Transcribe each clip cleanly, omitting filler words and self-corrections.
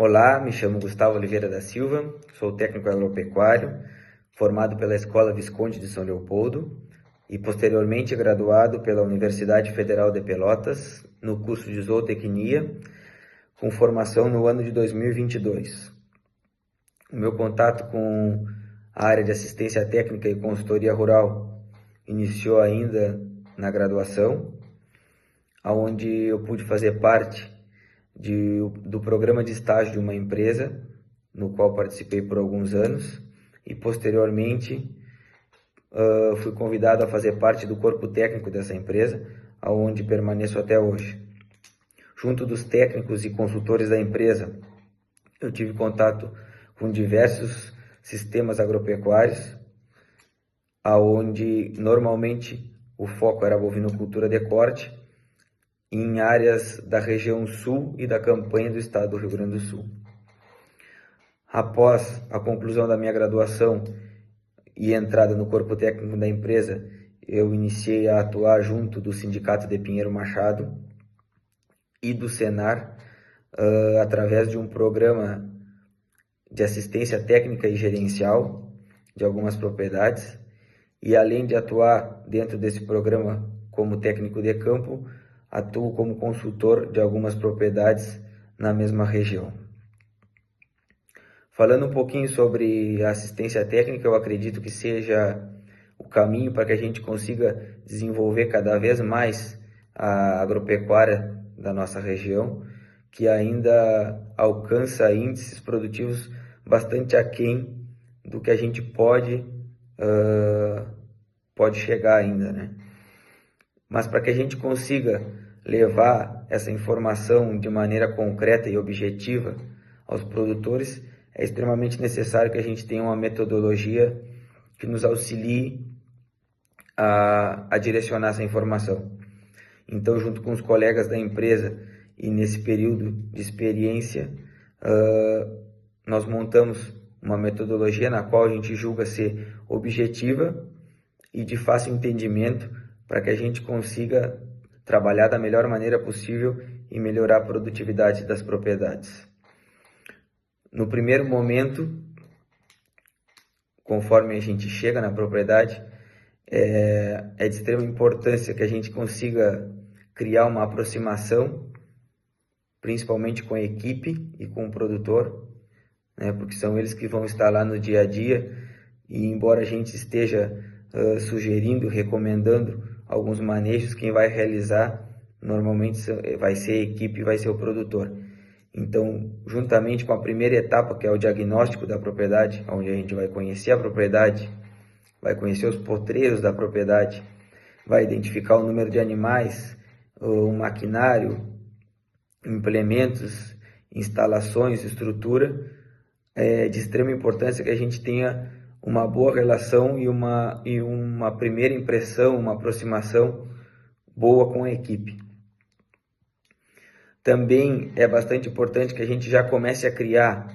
Olá, me chamo Gustavo Oliveira da Silva, sou técnico agropecuário, formado pela Escola Visconde de São Leopoldo e posteriormente graduado pela Universidade Federal de Pelotas no curso de zootecnia, com formação no ano de 2022. O meu contato com a área de assistência técnica e consultoria rural iniciou ainda na graduação, onde eu pude fazer parte do programa de estágio de uma empresa, no qual participei por alguns anos, e posteriormente fui convidado a fazer parte do corpo técnico dessa empresa, onde permaneço até hoje. Junto dos técnicos e consultores da empresa, eu tive contato com diversos sistemas agropecuários, onde normalmente o foco era a bovinocultura de corte, em áreas da região sul e da campanha do estado do Rio Grande do Sul. Após a conclusão da minha graduação e entrada no corpo técnico da empresa, eu iniciei a atuar junto do Sindicato de Pinheiro Machado e do Senar, através de um programa de assistência técnica e gerencial de algumas propriedades, e além de atuar dentro desse programa como técnico de campo, atuo como consultor de algumas propriedades na mesma região. Falando um pouquinho sobre a assistência técnica, eu acredito que seja o caminho para que a gente consiga desenvolver cada vez mais a agropecuária da nossa região, que ainda alcança índices produtivos bastante aquém do que a gente pode chegar ainda, né? Mas para que a gente consiga levar essa informação de maneira concreta e objetiva aos produtores, é extremamente necessário que a gente tenha uma metodologia que nos auxilie a direcionar essa informação. Então, junto com os colegas da empresa e nesse período de experiência, nós montamos uma metodologia na qual a gente julga ser objetiva e de fácil entendimento, para que a gente consiga trabalhar da melhor maneira possível e melhorar a produtividade das propriedades. No primeiro momento, conforme a gente chega na propriedade, é de extrema importância que a gente consiga criar uma aproximação, principalmente com a equipe e com o produtor, né, porque são eles que vão estar lá no dia a dia, e embora a gente esteja sugerindo, recomendando alguns manejos, quem vai realizar normalmente vai ser a equipe, vai ser o produtor. Então, juntamente com a primeira etapa, que é o diagnóstico da propriedade, onde a gente vai conhecer a propriedade, vai conhecer os potreiros da propriedade, vai identificar o número de animais, o maquinário, implementos, instalações, estrutura, é de extrema importância que a gente tenha uma boa relação e uma primeira impressão, uma aproximação boa com a equipe. Também é bastante importante que a gente já comece a criar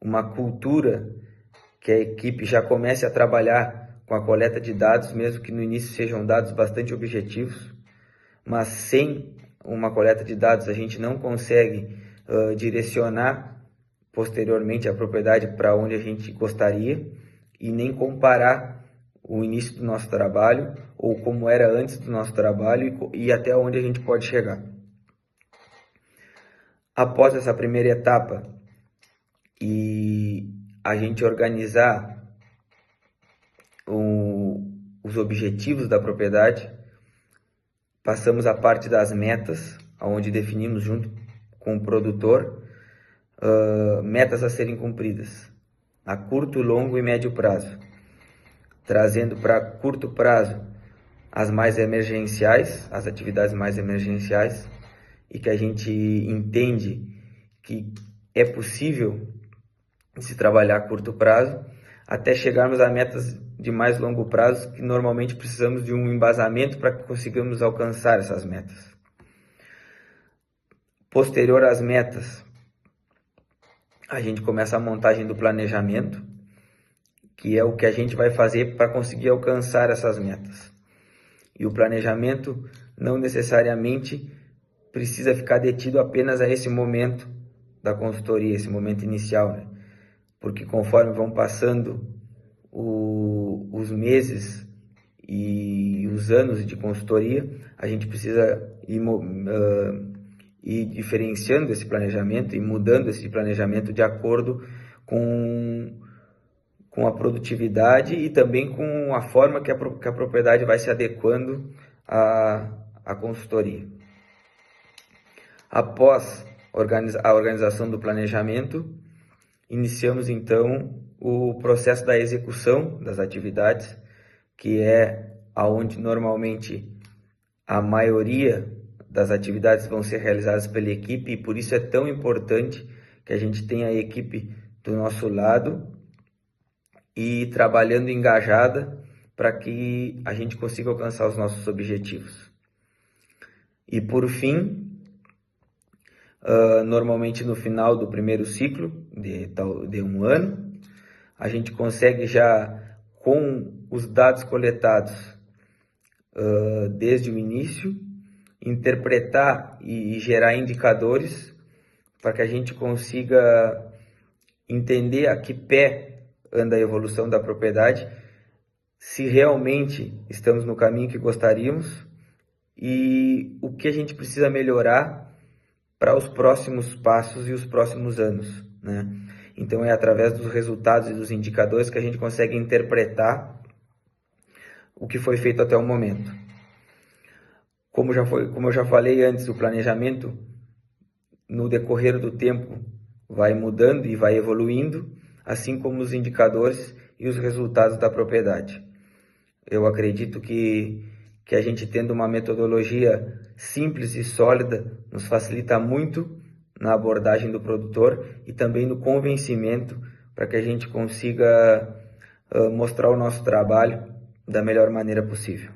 uma cultura, que a equipe já comece a trabalhar com a coleta de dados, mesmo que no início sejam dados bastante objetivos, mas sem uma coleta de dados a gente não consegue direcionar posteriormente a propriedade para onde a gente gostaria, e nem comparar o início do nosso trabalho ou como era antes do nosso trabalho e até onde a gente pode chegar. Após essa primeira etapa e a gente organizar os objetivos da propriedade, passamos a parte das metas, onde definimos junto com o produtor metas a serem cumpridas a curto, longo e médio prazo, trazendo para curto prazo as mais emergenciais, as atividades mais emergenciais, e que a gente entende que é possível se trabalhar a curto prazo, até chegarmos a metas de mais longo prazo, que normalmente precisamos de um embasamento para que consigamos alcançar essas metas. Posterior às metas, a gente começa a montagem do planejamento, que é o que a gente vai fazer para conseguir alcançar essas metas. E o planejamento não necessariamente precisa ficar detido apenas a esse momento da consultoria, esse momento inicial, né? Porque conforme vão passando os meses e os anos de consultoria, a gente precisa ir diferenciando esse planejamento e mudando esse planejamento de acordo com a produtividade e também com a forma que a propriedade vai se adequando à consultoria. Após a organização do planejamento, iniciamos então o processo da execução das atividades, que é aonde normalmente a maioria das atividades vão ser realizadas pela equipe, e por isso é tão importante que a gente tenha a equipe do nosso lado e trabalhando engajada para que a gente consiga alcançar os nossos objetivos. E por fim, normalmente no final do primeiro ciclo de um ano, a gente consegue já, com os dados coletados desde o início, interpretar e gerar indicadores para que a gente consiga entender a que pé anda a evolução da propriedade, se realmente estamos no caminho que gostaríamos e o que a gente precisa melhorar para os próximos passos e os próximos anos, né? Então é através dos resultados e dos indicadores que a gente consegue interpretar o que foi feito até o momento. Como eu já falei antes, o planejamento no decorrer do tempo vai mudando e vai evoluindo, assim como os indicadores e os resultados da propriedade. Eu acredito que a gente tendo uma metodologia simples e sólida nos facilita muito na abordagem do produtor e também no convencimento para que a gente consiga mostrar o nosso trabalho da melhor maneira possível.